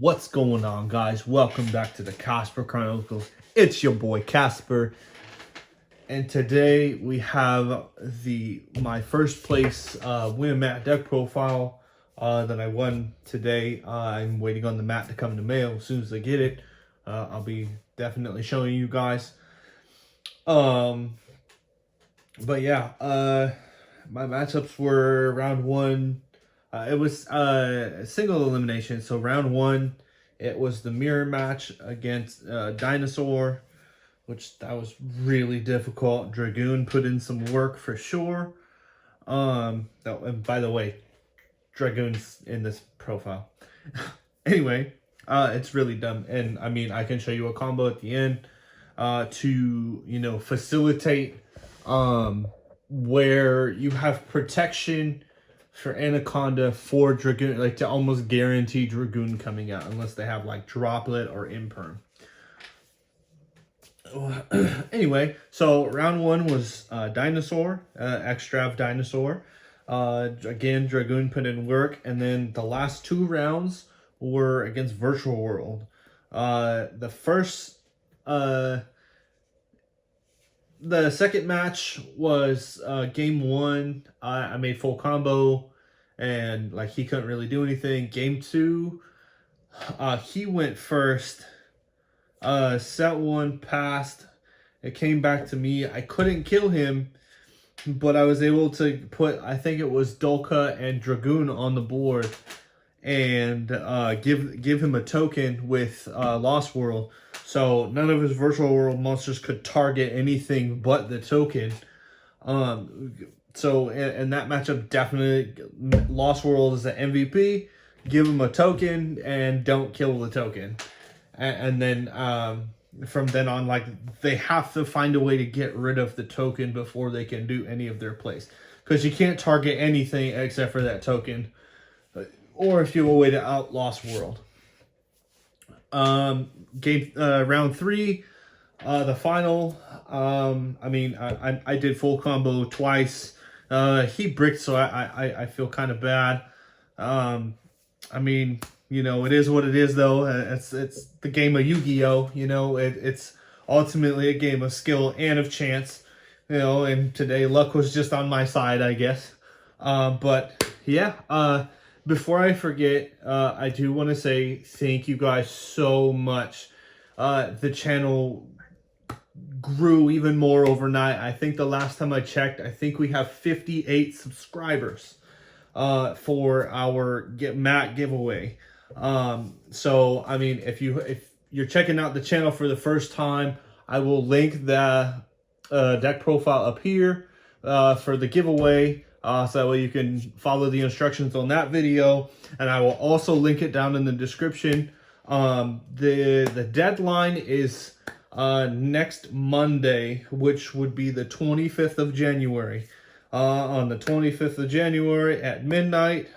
What's going on, guys? Welcome back to the Casper Chronicles. It's your boy Casper, and today we have my first place win mat deck profile that I won today. I'm waiting on the mat to come in the mail. As soon as I get it, I'll be definitely showing you guys. But yeah, my matchups were round one. It was a single elimination. So round one, it was the mirror match against Dinosaur, which that was really difficult. Dragoon put in some work for sure. And by the way, Dragoon's in this profile. Anyway, it's really dumb. And I mean, I can show you a combo at the end to, facilitate where you have protection for Anaconda for Dragoon, like to almost guarantee Dragoon coming out unless they have like Droplet or Imperm. Anyway, so round one was Dinosaur, Extrav Dinosaur. Again, Dragoon put in work, and then the last two rounds were against Virtual World. The second match was game one. I made full combo and like he couldn't really do anything. Game two, he went first. Set one passed. It came back to me. I couldn't kill him, but I was able to put, I think it was Dolka and Dragoon on the board and give him a token with Lost World. So none of his Virtual World monsters could target anything but the token. So in that matchup, definitely Lost World is the MVP. Give him a token and don't kill the token. And then from then on, like, they have to find a way to get rid of the token before they can do any of their plays. Because you can't target anything except for that token. Or if you have a way to out Lost World. Round three, the final. I did full combo twice. He bricked, so I feel kind of bad. It is what it is, though. It's the game of Yu-Gi-Oh. It's ultimately a game of skill and of chance. And today luck was just on my side, I guess. But yeah. Before I forget, I do want to say thank you guys so much. The channel grew even more overnight. I think the last time I checked, I think we have 58 subscribers for our mat giveaway. So I mean, if you're checking out the channel for the first time, I will link the deck profile up here for the giveaway. So that way you can follow the instructions on that video, and I will also link it down in the description. The deadline is next Monday, which would be the 25th of January. On the 25th of January at midnight,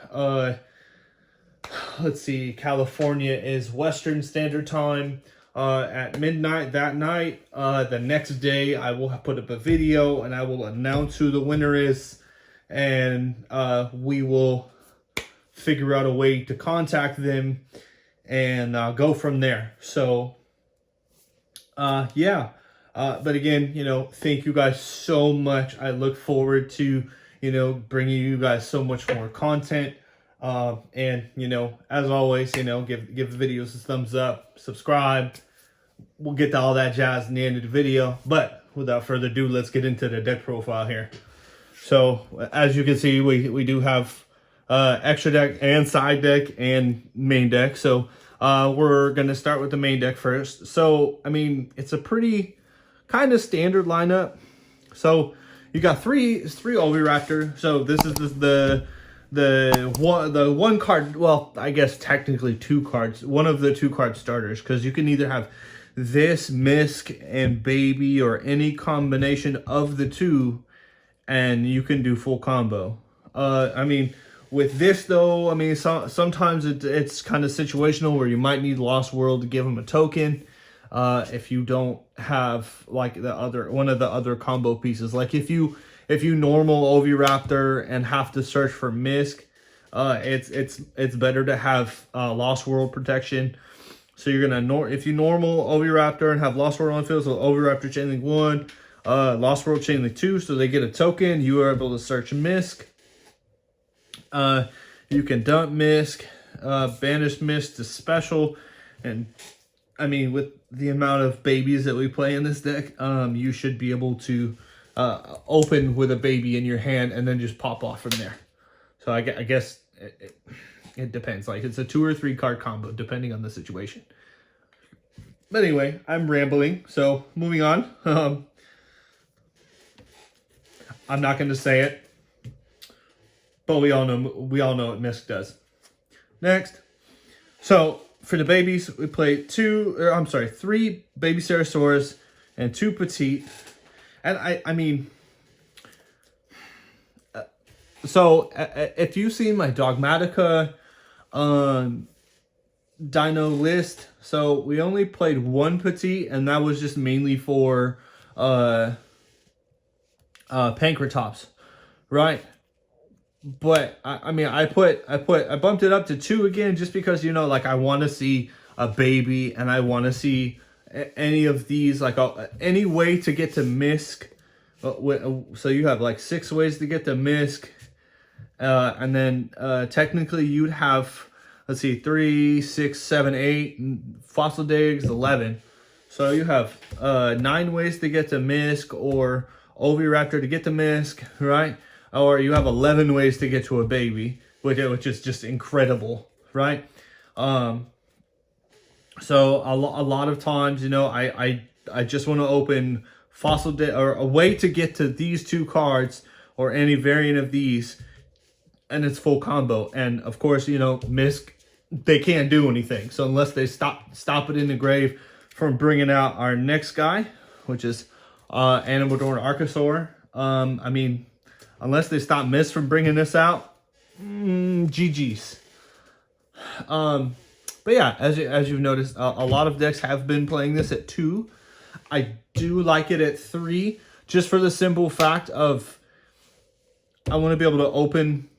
let's see, California is Western Standard Time. At midnight that night, the next day, I will put up a video and I will announce who the winner is. And we will figure out a way to contact them and go from there. So yeah, but again, thank you guys so much. I look forward to bringing you guys so much more content, and as always, give the videos a thumbs up, subscribe. We'll get to all that jazz in the end of the video, but without further ado, let's get into the deck profile here. So, as you can see, we do have extra deck and side deck and main deck. So, we're going to start with the main deck first. So, I mean, it's a pretty kind of standard lineup. So, you got three Oviraptor. So, this is the one card, well, I guess technically two cards. One of the two card starters, because you can either have this, Misk, and Baby, or any combination of the two, and you can do full combo. With this though, sometimes it's kind of situational where you might need Lost World to give them a token. If you don't have like one of the other combo pieces, like if you normal Oviraptor and have to search for Misk, it's better to have Lost World protection. So you're gonna if you normal Oviraptor and have Lost World on field, so Oviraptor Chainlink 1, Lost World Chainlink 2, so they get a token. You are able to search Misk. You can dump Misk, banish Misk to special, and I mean with the amount of babies that we play in this deck, you should be able to open with a baby in your hand and then just pop off from there. So I guess it depends. Like it's a 2 or 3 card combo depending on the situation. But anyway, I'm rambling. So moving on. I'm not going to say it, but we all know what Misk does. Next, so for the babies, we play 3 baby Ceratosaurus and 2 petite. And I mean, so if you've seen my Dogmatica Dino list, so we only played 1 petite, and that was just mainly for Pankratops, right? But I mean, I bumped it up to 2 again, just because, you know, like I want to see a baby, and I want to see any of these, like any way to get to Misk. So you have like 6 ways to get to Misk, and then technically you'd have, let's see, 3, 6, 7, 8 fossil digs, 11. So you have 9 ways to get to Misk, or Oviraptor to get to Misk, right? Or you have 11 ways to get to a baby, which is just incredible, right? So a lot of times, you know, I just want to open fossil or a way to get to these 2 cards or any variant of these, and it's full combo. And of course, you know, Misk, they can't do anything. So unless they stop it in the grave from bringing out our next guy, which is Animador Archosaur. I mean, unless they stop Misk from bringing this out, GG's. But yeah, as you've noticed, a lot of decks have been playing this at 2. I do like it at 3, just for the simple fact of I want to be able to open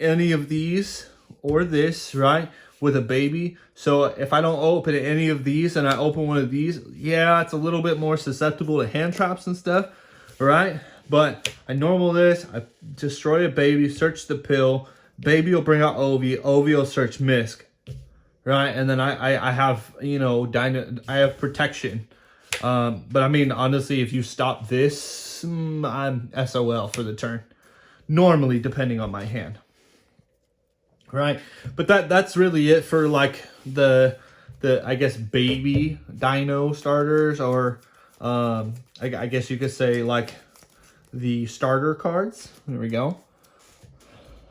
any of these or this, right, with a baby. So if I don't open any of these and I open one of these, yeah, it's a little bit more susceptible to hand traps and stuff, right? But I normal this, I destroy a baby, search the pill, baby will bring out Ovi, Ovi will search Misk, right? And then I have, you know, I have protection. But I mean, honestly, if you stop this, I'm SOL for the turn. Normally, depending on my hand. Right? But that's really it for like the I guess baby dino starters, or I guess you could say like the starter cards. There we go.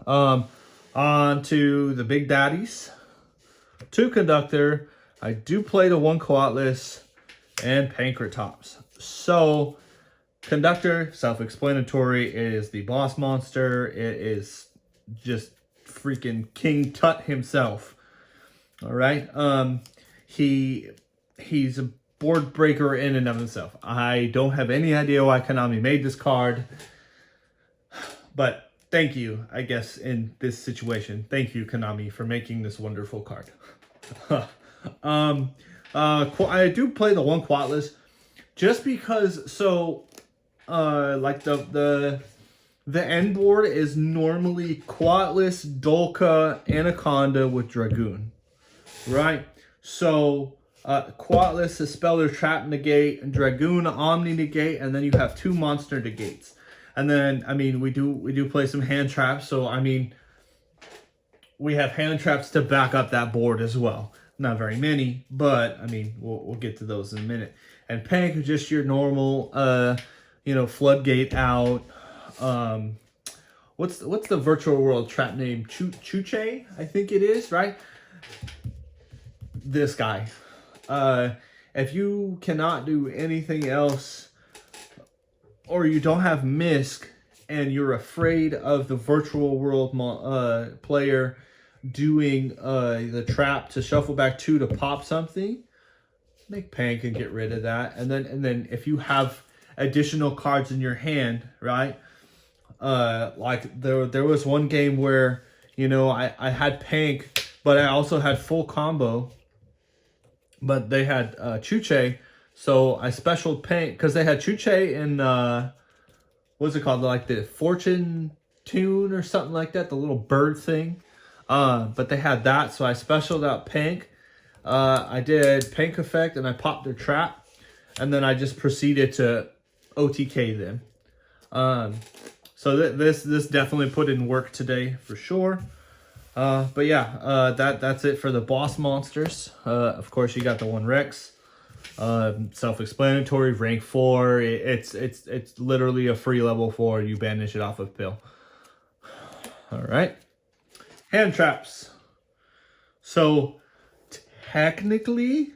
On to the big daddies. 2 conductor. I do play the 1 Coatless and Pankratops. So conductor, self-explanatory, it is the boss monster. It is just freaking King Tut himself. All right. He's a board breaker in and of himself. I don't have any idea why Konami made this card, but thank you, I guess, in this situation. Thank you, Konami, for making this wonderful card. I do play the 1 Quatless just because, so like the end board is normally Quatless, Dolka, Anaconda with Dragoon, right? So Quatless is Speller Trap Negate, and Dragoon Omni Negate, and then you have 2 monster negates. And then, I mean, we do play some hand traps, so I mean, we have hand traps to back up that board as well. Not very many, but I mean, we'll get to those in a minute. And Pank is just your normal, you know, floodgate out. What's the virtual world trap name? Chuche, I think it is, right? This guy. If you cannot do anything else, or you don't have Misk, and you're afraid of the virtual world player doing the trap to shuffle back 2 to pop something, make Pank and get rid of that. And then if you have additional cards in your hand, right? Like there was one game where, you know, I had Pank, but I also had full combo. But they had Chuche, so I specialed Pank because they had Chuche and what's it called? Like the Fortune Tune or something like that, the little bird thing. But they had that, so I specialed out Pank. I did Pank effect and I popped their trap, and then I just proceeded to OTK them. So this definitely put in work today for sure. But yeah, that's it for the boss monsters. Of course, you got the one Rex. Self-explanatory, rank 4. It's literally a free level 4. You banish it off of pill. All right, hand traps. So technically,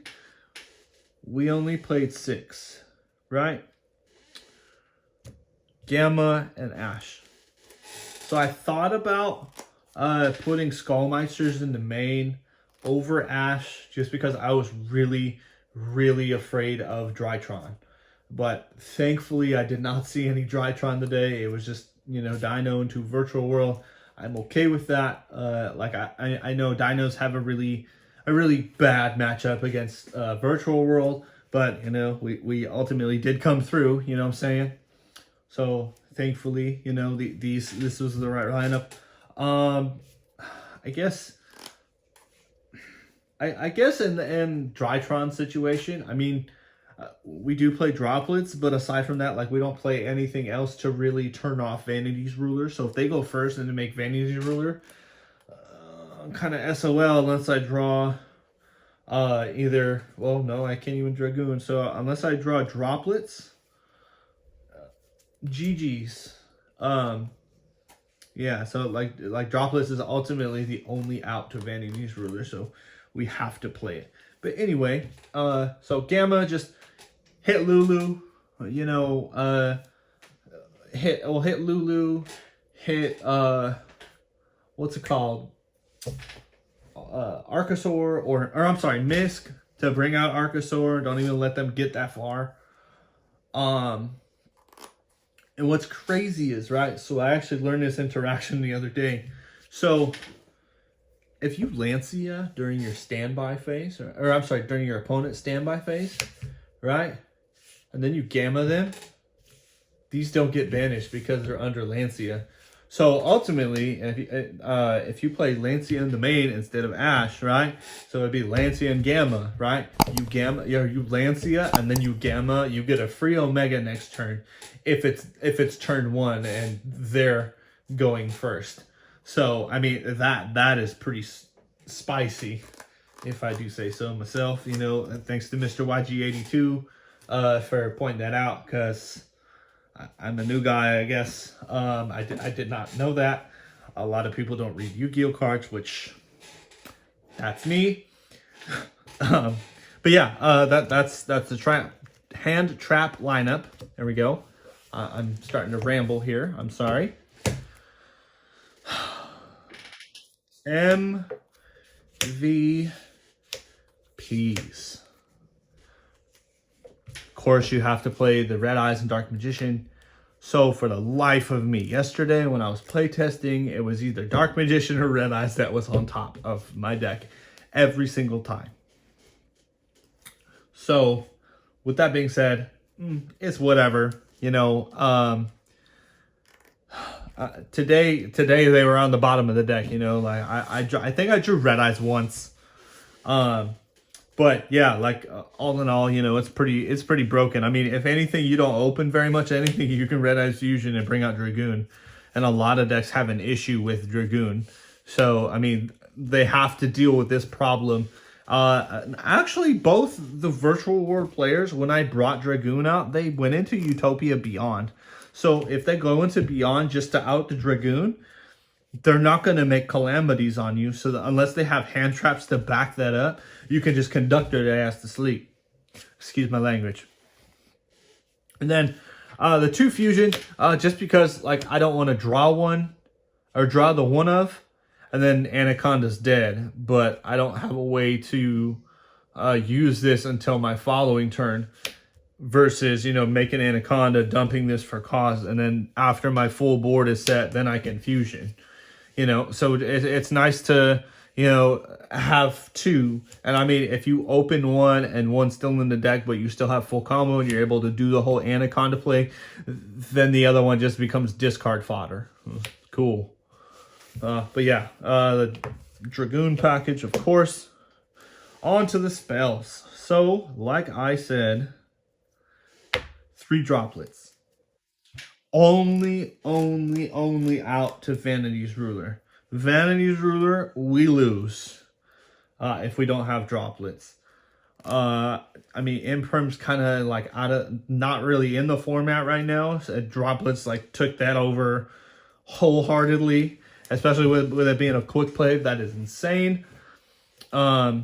we only played 6, right? Gamma and Ash. So I thought about putting Skullmeisters in the main over Ash just because I was really afraid of Drytron. But thankfully I did not see any Drytron today. It was just, you know, Dino into Virtual World. I'm okay with that. Like I know Dinos have a really bad matchup against Virtual World, but you know, we ultimately did come through, you know what I'm saying? So thankfully, you know, this was the right lineup. I guess in the end, Drytron situation, I mean, we do play droplets, but aside from that, like, we don't play anything else to really turn off Vanity's Ruler. So if they go first and to make Vanity's Ruler, I'm kind of SOL unless I draw either, well, no, I can't even Dragoon. So unless I draw droplets, GG's. Yeah, so like droplets is ultimately the only out to Vanity's Ruler, so we have to play it. But anyway, so Gamma just hit Lulu, you know, hit Lulu, hit what's it called? Archosaur or I'm sorry, Misk to bring out Archosaur. Don't even let them get that far. And what's crazy is, right, so I actually learned this interaction the other day. So if you Lancia during your standby phase, or I'm sorry, during your opponent's standby phase, right, and then you Gamma them, these don't get banished because they're under Lancia. So ultimately, if you play Lancia in the main instead of Ash, right? So it'd be Lancia and Gamma, right? You Lancia and then you Gamma. You get a free Omega next turn, if it's turn 1 and they're going first. So I mean that is pretty spicy, if I do say so myself. You know, and thanks to Mr. YG82 for pointing that out, because I'm a new guy, I guess. I did not know that. A lot of people don't read Yu-Gi-Oh cards, which that's me. But yeah, that's the hand trap lineup. There we go. I'm starting to ramble here. I'm sorry. MVPs. Course, you have to play the Red Eyes and Dark Magician. So for the life of me, yesterday when I was playtesting, it was either Dark Magician or Red Eyes that was on top of my deck every single time. So with that being said, it's whatever, you know. Today they were on the bottom of the deck, you know. Like I think I drew Red Eyes once. But yeah, like all in all, you know, it's pretty broken. I mean, if anything, you don't open very much anything, you can Red Eyes Fusion and bring out Dragoon. And a lot of decks have an issue with Dragoon. So, I mean, they have to deal with this problem. Actually, both the Virtual World players, when I brought Dragoon out, they went into Utopia Beyond. So if they go into Beyond just to out the Dragoon, they're not going to make calamities on you. So unless they have hand traps to back that up, you can just conduct their ass to sleep. Excuse my language. And then the 2 fusion, just because like I don't want to draw one or draw the one of, and then Anaconda's dead, but I don't have a way to use this until my following turn. Versus, you know, making Anaconda, dumping this for cost, and then after my full board is set, then I can fusion. You know, so it's nice to, you know, have two. And I mean, if you open one and one's still in the deck, but you still have full combo and you're able to do the whole Anaconda play, then the other one just becomes discard fodder. Cool. But yeah, the Dragoon package, of course. On to the spells. So, like I said, 3 droplets. Only out to Vanity's Ruler. Vanity's Ruler, we lose if we don't have droplets. I mean, Imperm's kind of like not really in the format right now. So droplets like took that over wholeheartedly, especially with it being a quick play. That is insane. I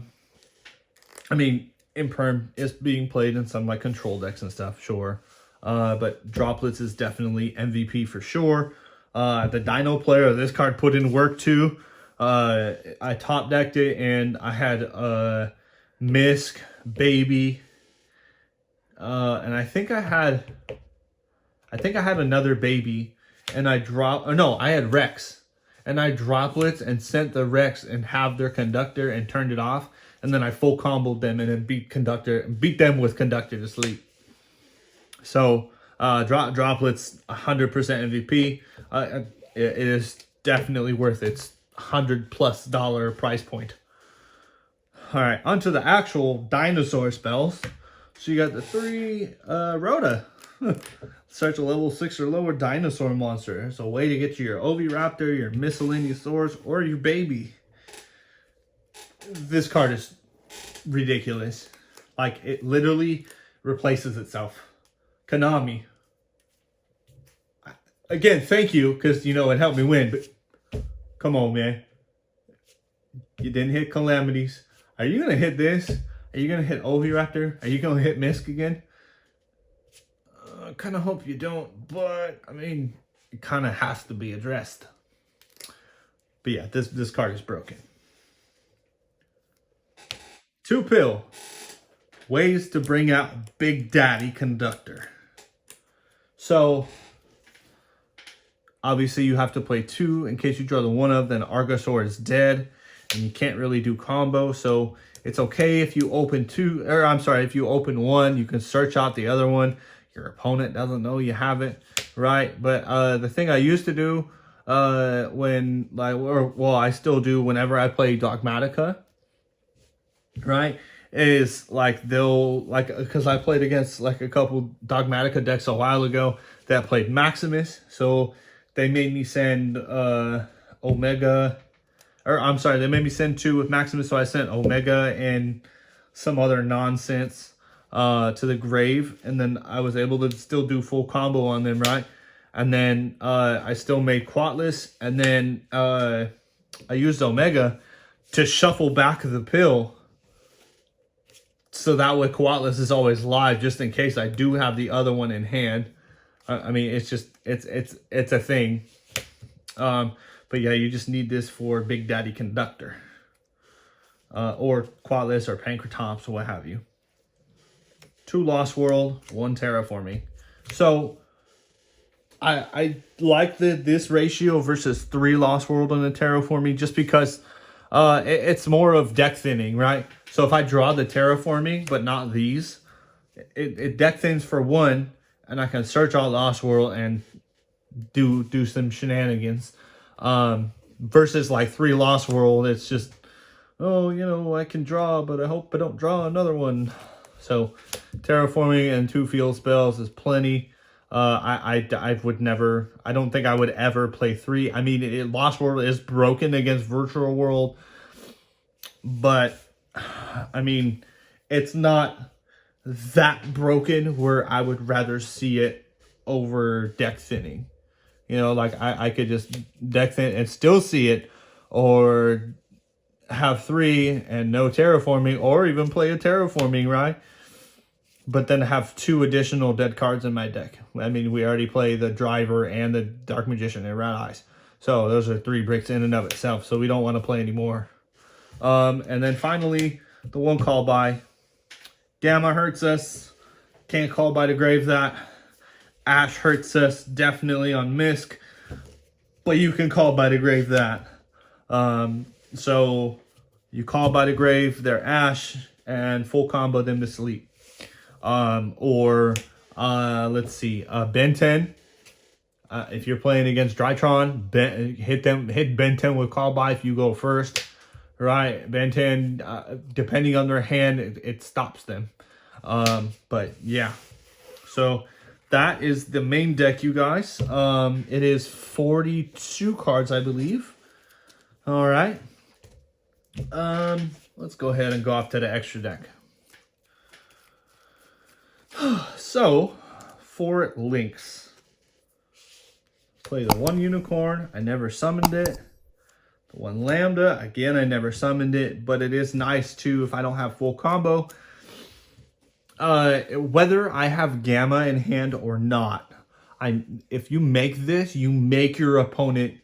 mean, Imperm is being played in some like control decks and stuff, sure. But droplets is definitely MVP for sure. The Dino player, this card put in work too. I top decked it and I had Misk, Baby, and I think I had another Baby, and I I had Rex, and I droplets and sent the Rex and have their Conductor and turned it off, and then I full comboed them and then beat them with Conductor to sleep. So droplets 100% MVP. It is definitely worth its $100+ price point. All right, onto the actual dinosaur spells. So you got the 3 Rhoda. Search a level 6 or lower dinosaur monster. It's a way to get to your Oviraptor, your Miscellaneousaurus, or your baby. This card is ridiculous. Like, it literally replaces itself. Konami. Again, thank you, because, you know, it helped me win, but come on, man. You didn't hit Calamities. Are you going to hit this? Are you going to hit Oviraptor? Are you going to hit Misk again? I kind of hope you don't, but, I mean, it kind of has to be addressed. But yeah, this card is broken. 2 pill. Ways to bring out Big Daddy Conductor. So, obviously you have to play 2 in case you draw the 1 of, then Argosaur is dead. And you can't really do combo, so it's okay if you open 2, or I'm sorry, if you open 1, you can search out the other one. Your opponent doesn't know you have it, right? But the thing I used to do when, like, well, I still do whenever I play Dogmatica, right, is like they'll, like, because I played against like a couple Dogmatica decks a while ago that played Maximus, so they made me send Omega. Or, I'm sorry, they made me send 2 with Maximus, so I sent Omega and some other nonsense to the grave. And then I was able to still do full combo on them, right? And then I still made Quatless. And then I used Omega to shuffle back the pill. So that way Quatless is always live, just in case I do have the other one in hand. I mean, it's just, it's a thing. But yeah, you just need this for Big Daddy Conductor. Or Quatless or Pancratops or what have you. 2 Lost World, 1 Terraforming. So, I like this ratio versus 3 Lost World and a Terraforming just because it's more of deck thinning, right? So if I draw the Terraforming, but not these, it deck thins for 1, and I can search out Lost World and do some shenanigans. Versus like 3 Lost World, it's just, oh, you know, I can draw, but I hope I don't draw another one. So Terraforming and 2 field spells is plenty. I would never, I don't think I would ever play 3. I mean, Lost World is broken against Virtual World, but I mean, it's not that broken where I would rather see it over deck thinning. You know, like I could just deck thin and still see it, or have 3 and no Terraforming, or even play a Terraforming, right? But then have 2 additional dead cards in my deck. I mean, we already play the Driver and the Dark Magician and Red Eyes. So those are 3 bricks in and of itself. So we don't want to play anymore. And then finally, the 1 call by. Gamma hurts us. Can't call by to grave that. Ash hurts us definitely on Misk. but you can call by the grave that. So you call by the grave their Ash and full combo them to sleep. Let's see, Ben 10. If you're playing against Drytron, hit Ben 10 with call by if you go first. Right, Ben 10, depending on their hand, it stops them. But yeah, so that is the main deck, you guys. It is 42 cards, I believe. All right. Let's go ahead and go off to the extra deck. So, for links, play the one unicorn. I never summoned it. The one lambda, again, I never summoned it, but it is nice too if I don't have full combo. Whether I have gamma in hand or not, if you make this, you make your opponent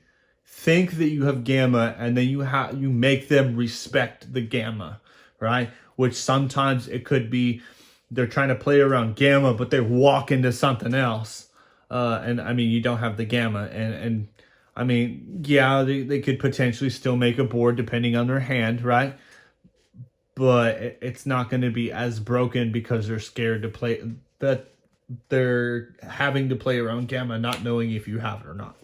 think that you have gamma, and then you make them respect the gamma, right? Which sometimes it could be they're trying to play around gamma, but they walk into something else. And I mean, you don't have the gamma, and I mean, yeah, they could potentially still make a board depending on their hand, right? But it's not going to be as broken because they're scared to play, that they're having to play around gamma, not knowing if you have it or not.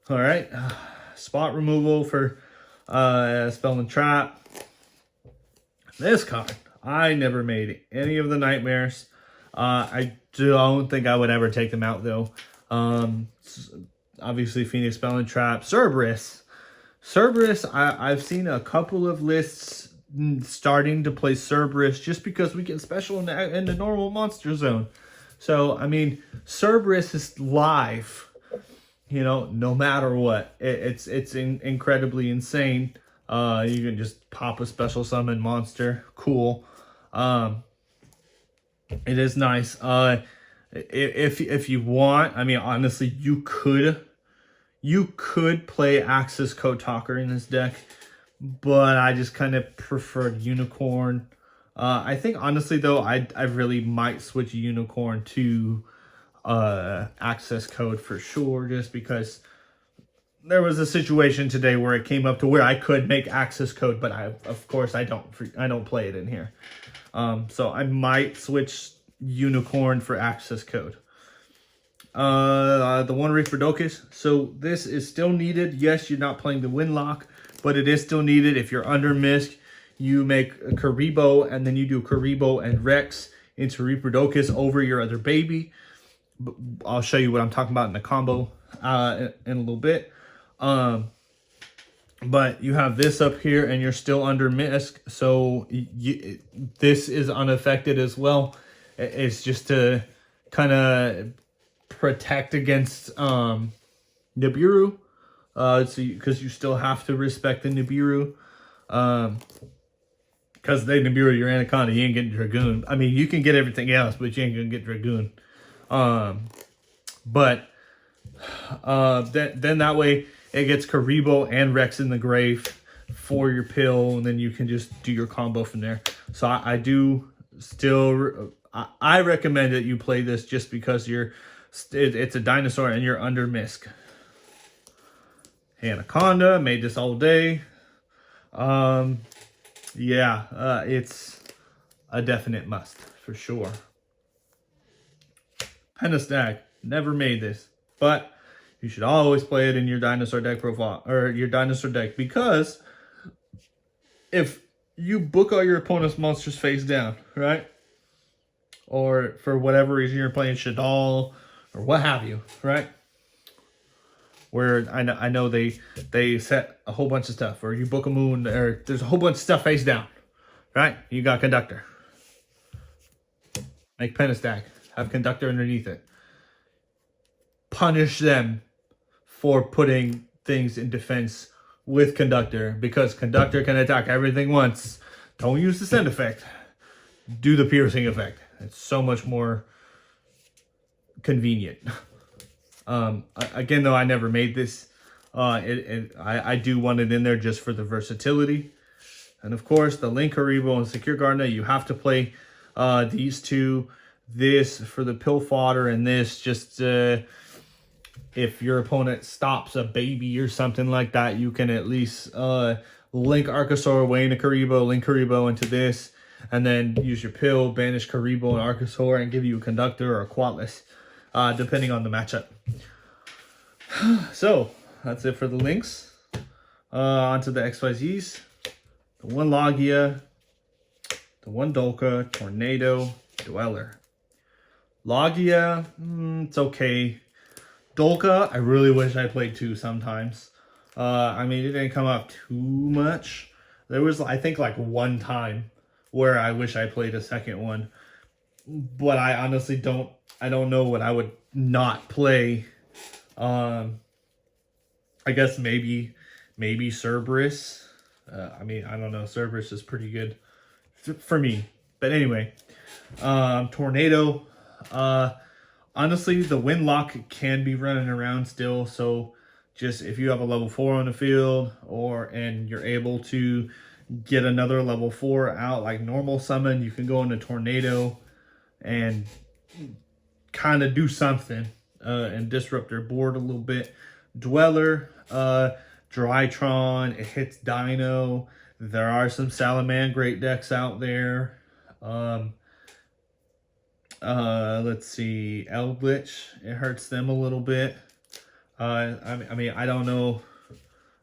All right, spot removal for Spell and Trap. This card, I never made any of the nightmares. I don't think I would ever take them out though. Obviously, Phoenix, Spell and Trap. Cerberus. I've seen a couple of lists starting to play Cerberus just because we get special in the normal monster zone. So, I mean, Cerberus is live, you know, no matter what. It's incredibly insane. You can just pop a special summon monster. Cool. It is nice. If you want, I mean, honestly, you could play Axis Code Talker in this deck, but I just kind of preferred Unicorn. I think honestly though, I really might switch Unicorn to Access Code for sure, just because there was a situation today where it came up to where I could make Access Code, but of course I don't play it in here. So I might switch Unicorn for Access Code. The one Reeferdocus. So this is still needed. Yes, you're not playing the Windlock, but it is still needed. If you're under Misk, you make a Karibo, and then you do Karibo and Rex into Reeferdocus over your other baby. I'll show you what I'm talking about in the combo in a little bit. But you have this up here, and you're still under Misk, so this is unaffected as well. It's just to kind of protect against Nibiru, because you still have to respect the Nibiru, because they Nibiru your Anaconda, you ain't getting Dragoon. I mean, you can get everything else, but you ain't gonna get Dragoon. Then that way it gets Karibo and Rex in the grave for your pill, and then you can just do your combo from there. So I do still, I recommend that you play this just because it's a dinosaur and you're under Misk. Anaconda, made this all day. It's a definite must for sure. Pentastag, never made this, but you should always play it in your dinosaur deck profile, or your dinosaur deck, because if you book all your opponent's monsters face down, right? Or for whatever reason you're playing Shadal or what have you, right? Where I know they set a whole bunch of stuff, or you book a moon, or there's a whole bunch of stuff face down, right? You got Conductor. Make Pentastag. Have Conductor underneath it. Punish them for putting things in defense with Conductor, because Conductor can attack everything once. Don't use the send effect. Do the piercing effect. It's so much more convenient. Again, though, I never made this. I do want it in there just for the versatility. And of course, the Link Karibo and Secure Gardener, you have to play these two. This for the pill fodder, and this just if your opponent stops a baby or something like that, you can at least link Archosaur away into Karibo, link Karibo into this, and then use your pill, banish Karibo and Archosaur, and give you a Conductor or a Quatless, depending on the matchup. So, that's it for the links. Onto the XYZs. The one Logia, the one Dolka, Tornado, Dweller. Logia, it's okay. Dolka, I really wish I played 2 sometimes. I mean, it didn't come up too much. There was, I think, like 1 time where I wish I played a second one. But I honestly don't know what I would not play. I guess maybe Cerberus. I mean, I don't know. Cerberus is pretty good for me. But anyway, Tornado. Honestly, the Windlock can be running around still. So just if you have a level 4 on the field, and you're able to get another level 4 out like normal summon, you can go into Tornado and kind of do something and disrupt their board a little bit. Dweller, Drytron, it hits Dino. There are some Salamangreat decks out there. Let's see, Eldritch, it hurts them a little bit. I mean, I don't know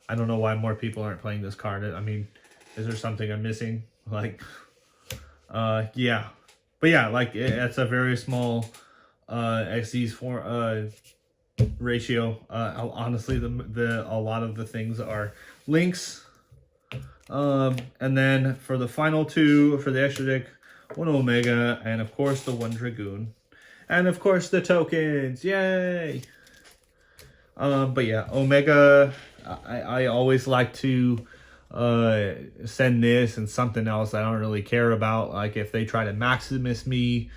why more people aren't playing this card. I mean, is there something I'm missing? Like, yeah, but yeah, like it's a very small XD's for ratio. Honestly, a lot of the things are links. And then for the final 2 for the extra deck, 1 Omega, and of course the 1 Dragoon, and of course the tokens. Yay! But yeah, Omega, I always like to send this and something else I don't really care about. Like if they try to Maximus me,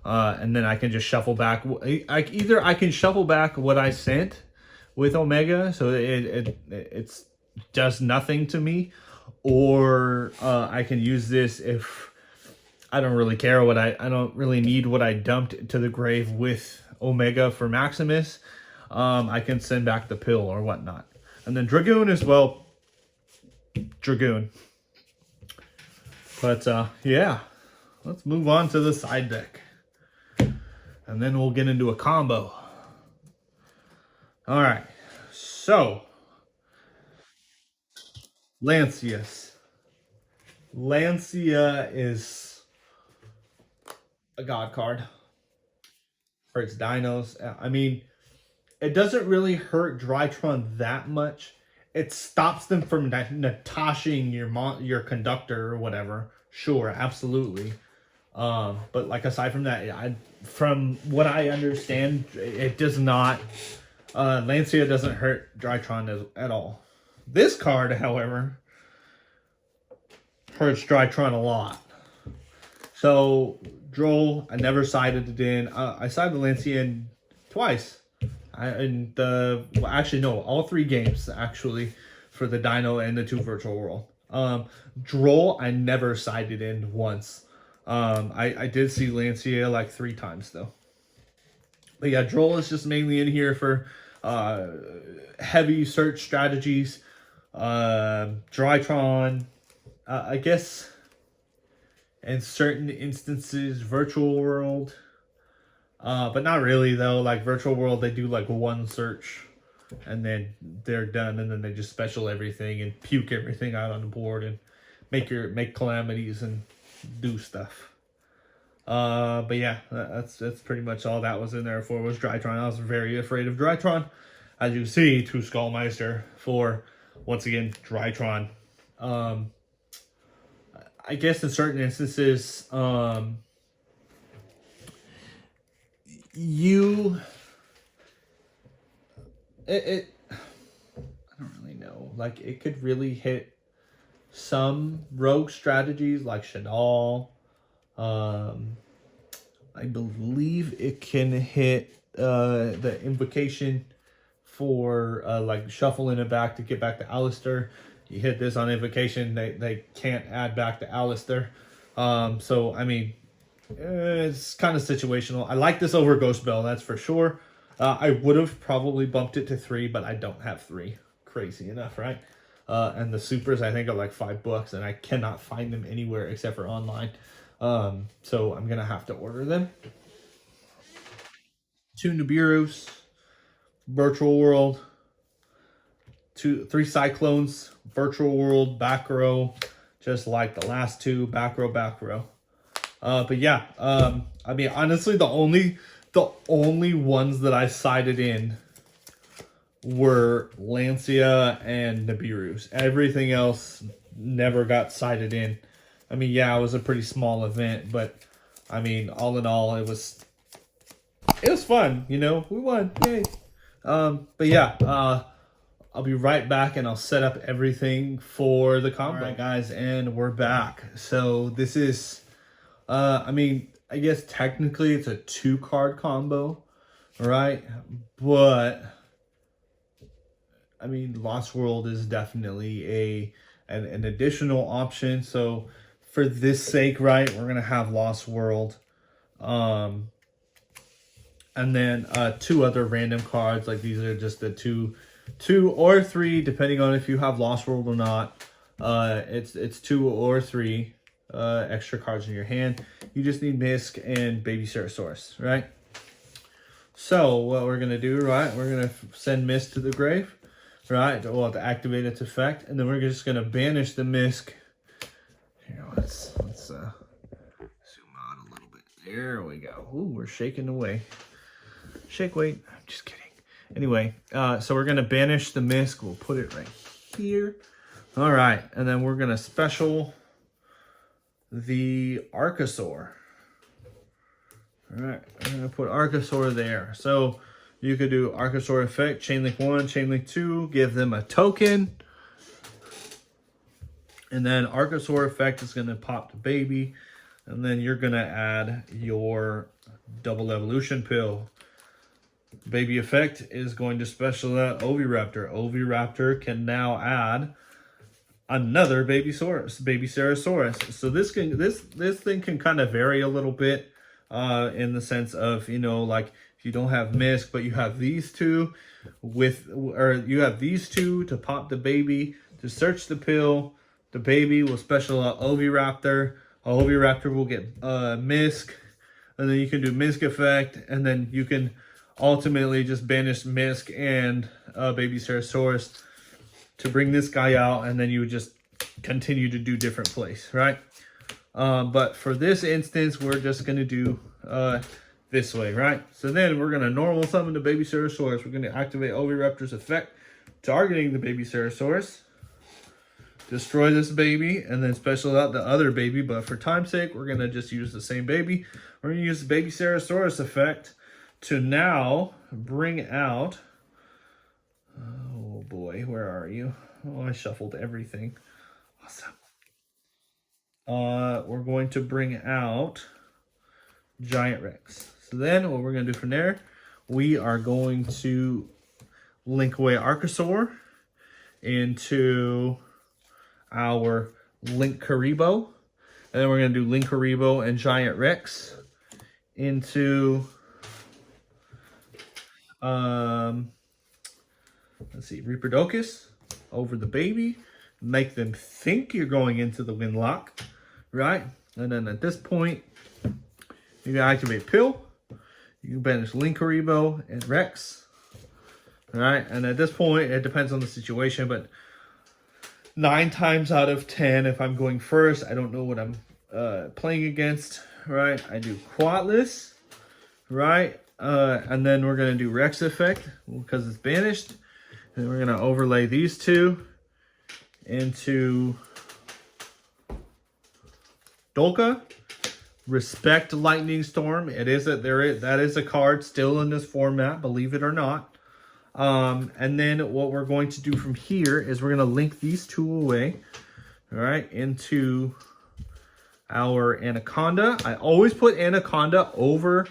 and then I can just shuffle back. Either I can shuffle back what I sent with Omega, so it does nothing to me, or I can use this if I don't really care what I don't really need what I dumped to the grave with Omega for Maximus. I can send back the pill or whatnot. And then Dragoon as well. Dragoon. But yeah, let's move on to the side deck. And then we'll get into a combo. All right. So, Lancius. Lancia is a god card for its dinos. I mean, it doesn't really hurt Drytron that much. It stops them from Natashing your Conductor or whatever. Sure, absolutely. But like aside from that, from what I understand, it does not. Lancia doesn't hurt Drytron at all. This card, however, hurts Drytron a lot. So Droll, I never sided it in. I sided Lancia in twice. Actually no, all 3 games actually for the Dino and the 2 Virtual World. Droll, I never sided in once. I did see Lancia like 3 times though. But yeah, Droll is just mainly in here for heavy search strategies. Drytron, I guess in certain instances, Virtual World. But not really though. Like Virtual World, they do like 1 search and then they're done, and then they just special everything and puke everything out on the board and make calamities and do stuff. But yeah, that's pretty much all that was in there for was Drytron. I was very afraid of Drytron. As you see, 2 Skullmeister for, once again, Drytron. I guess in certain instances, I don't really know. Like, it could really hit some rogue strategies like Shadal. I believe it can hit the invocation for like shuffling it back to get back to Alistair. You hit this on invocation, they can't add back to Alistair. So I mean, it's kind of situational. I like this over Ghost Bell, that's for sure. I would have probably bumped it to 3, but I don't have 3. Crazy enough, right? And the supers I think are like $5, and I cannot find them anywhere except for online. So I'm gonna have to order them. 2 Nibiru's, Virtual World, 3 Cyclones, Virtual World, back row, just like the last 2, back row, back row. But yeah, I mean, honestly, the only ones that I sided in were Lancia and Nibiru's. Everything else never got sided in. I mean, yeah, it was a pretty small event, but I mean, all in all, it was fun. You know, we won, yay. But yeah, I'll be right back and I'll set up everything for the combo. All right, guys, and we're back. So this is, I mean, I guess technically it's a 2-card combo, right? But I mean, Lost World is definitely an additional option. So for this sake, right, we're gonna have Lost World, and then 2 other random cards. Like these are just the two or 3, depending on if you have Lost World or not. It's 2 or 3 extra cards in your hand. You just need Misk and Baby Ceratosaurus, right? So what we're gonna do, right? We're gonna send Misk to the grave, right? Well, to activate its effect, and then we're just gonna banish the Misk. Here, let's zoom out a little bit. There we go. Ooh, we're shaking away. Shake weight. I'm just kidding. Anyway, so we're gonna banish the Misk. We'll put it right here. All right, and then we're gonna special the Archosaur. All right, I'm gonna put Archosaur there. So you could do Archosaur effect, Chain Link 1, Chain Link 2, give them a token. And then Archosaur effect is gonna pop the baby. And then you're gonna add your double evolution pill. Baby effect is going to special out Oviraptor. Oviraptor can now add another baby Ceratosaurus. So this thing can kind of vary a little bit in the sense of, you know, like if you don't have Misk, but you have these two you have these two to pop the baby, to search the pill, the baby will special out Oviraptor. Oviraptor will get Misk, and then you can do Misk effect, and then you can ultimately just banish Misk and Baby Ceratosaurus to bring this guy out, and then you would just continue to do different plays, right? But for this instance, we're just going to do this way, right? So then we're going to normal summon the Baby Ceratosaurus. We're going to activate Oviraptor's effect, targeting the Baby Ceratosaurus. Destroy this baby, and then special out the other baby. But for time's sake, we're going to just use the same baby. We're going to use the Baby Ceratosaurus effect to now bring out... Oh boy, where are you? Oh, I shuffled everything. Awesome. We're going to bring out Giant Rex. So then what we're going to do from there, we are going to link away Archosaur into our Link Karibo. And then we're going to do Link Karibo and Giant Rex into... let's see, Reaperdocus over the baby. Make them think you're going into the Windlock, right? And then at this point, you can activate Pill. You can banish Link Karibo and Rex. All right, and at this point, it depends on the situation, but 9 times out of 10, if I'm going first, I don't know what I'm playing against, right? I do Quatless, right? And then we're going to do Rex effect because it's banished. And we're going to overlay these two into Dolka. Respect Lightning Storm. That is a card still in this format, believe it or not. And then what we're going to do from here is we're going to link these two away, all right, into our Anaconda. I always put Anaconda over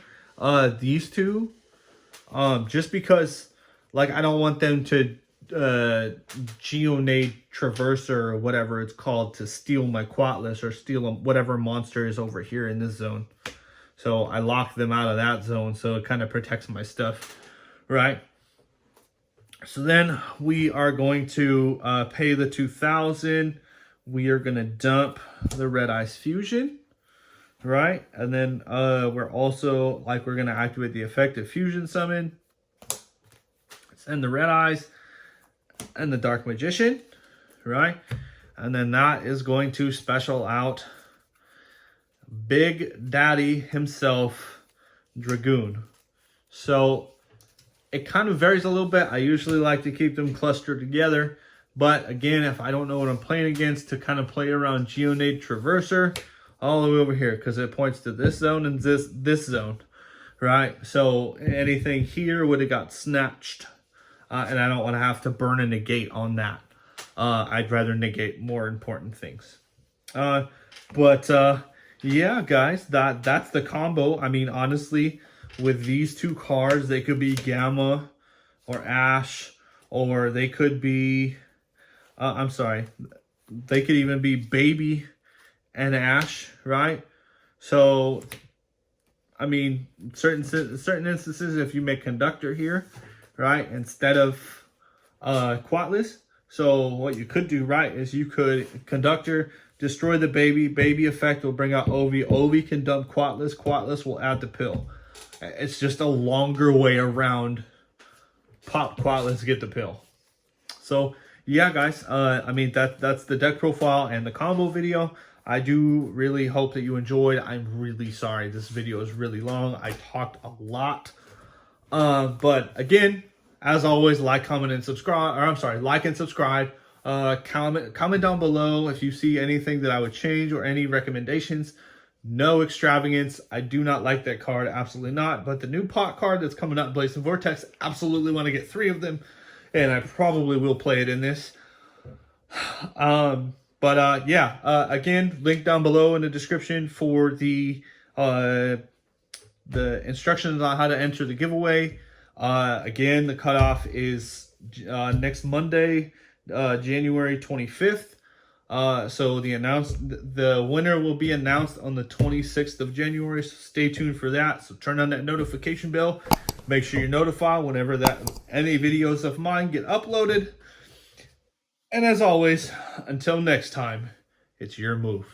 these two, just because, like, I don't want them to Geonade Traverser or whatever it's called to steal my Quatless or steal whatever monster is over here in this zone. So I lock them out of that zone, so it kind of protects my stuff, right? So then we are going to pay the 2,000. We are going to dump the Red Eyes Fusion, right? And then we're also, we're going to activate the effective Fusion Summon. Send the Red Eyes and the Dark Magician, right? And then that is going to special out Big Daddy himself, Dragoon. So it kind of varies a little bit. I usually like to keep them clustered together. But again, if I don't know what I'm playing against, to kind of play around Geonade Traverser all the way over here, because it points to this zone and this zone, right? So anything here would have got snatched, and I don't want to have to burn a negate on that. I'd rather negate more important things. Yeah, guys, that's the combo. I mean, honestly, with these two cards, they could be Gamma or Ash, or they could be, I'm sorry, they could even be Baby and Ash, right? So, I mean, certain instances, if you make Conductor here, right, instead of Quatless, so what you could do, right, is you could Conductor, destroy the Baby effect will bring out Ovi. Ovi can dump Quatless. Quatless will add the pill. It's just a longer way around pop Quatless, get the pill. So yeah, guys, I mean, that's the deck profile and the combo video. I do really hope that you enjoyed. I'm really sorry this video is really long. I talked a lot. But again, as always, like, comment, and subscribe. Or I'm sorry, like and subscribe. Comment down below if you see anything that I would change or any recommendations. No extravagance. I do not like that card. Absolutely not. But the new pot card that's coming up, Blazing Vortex, absolutely want to get 3 of them. And I probably will play it in this. Again, link down below in the description for the instructions on how to enter the giveaway. Again, the cutoff is next Monday, January 25th. So the winner will be announced on the 26th of January. So stay tuned for that. So turn on that notification bell. Make sure you're notified whenever any videos of mine get uploaded. And as always, until next time, it's your move.